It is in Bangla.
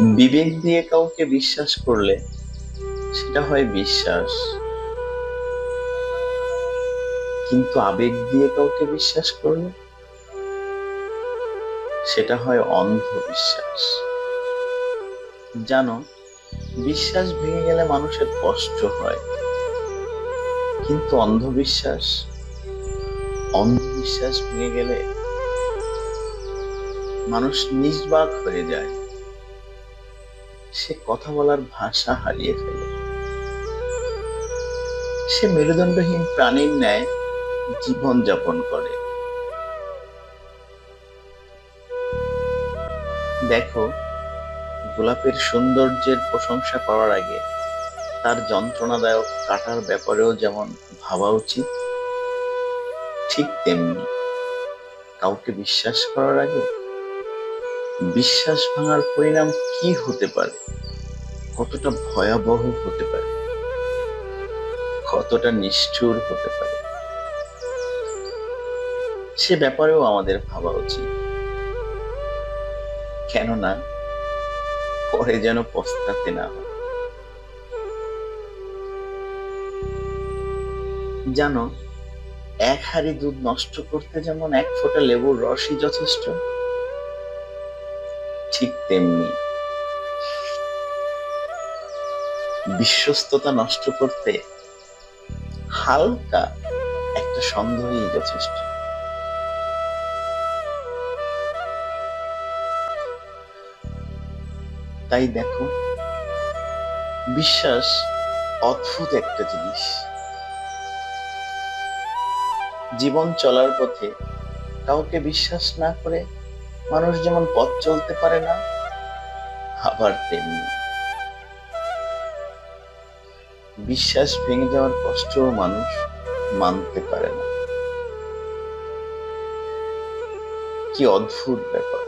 বিবেক দিয়ে কাউকে বিশ্বাস করলে সেটা হয় বিশ্বাস, কিন্তু আবেগ দিয়ে কাউকে বিশ্বাস করলে সেটা হয় অন্ধবিশ্বাস। জানো, বিশ্বাস ভেঙে গেলে মানুষের কষ্ট হয়, কিন্তু অন্ধবিশ্বাস অন্ধবিশ্বাস ভেঙে গেলে মানুষ নির্বাক হয়ে যায়। সে কথা বলার ভাষা হারিয়ে ফেলে। সে মেরুদণ্ডহীন প্রাণীর ন্যায় জীবন যাপন করে। দেখো, গোলাপের সৌন্দর্যের প্রশংসা করার আগে তার যন্ত্রণাদায়ক কাটার ব্যাপারেও যেমন ভাবা উচিত, ঠিক তেমনি কাউকে বিশ্বাস করার আগে বিশ্বাস ভাঙার পরিণাম কি হতে পারে, কতটা ভয়াবহ হতে পারে, কতটা নিষ্ঠুর হতে পারে, সে ব্যাপারেও আমাদের ভাবা উচিত। কেননা পরে যেন পস্তাতে না হয়। জানো, এক হাঁড়ি দুধ নষ্ট করতে যেমন এক ফোঁটা লেবুর রসই যথেষ্ট, ঠিক তেমনি বিশ্বস্ততা নষ্ট করতে হালকা একটা সন্দেহই যথেষ্ট। তাই দেখো, বিশ্বাস অদ্ভুত একটা জিনিস। জীবন চলার পথে কাউকে বিশ্বাস না করে মানুষ যেমন পথ চলতে পারে না, আবার তেমনি বিশ্বাস ভেঙে যাওয়ার কষ্টও মানুষ মানতে পারে না। কি অদ্ভুত ব্যাপার!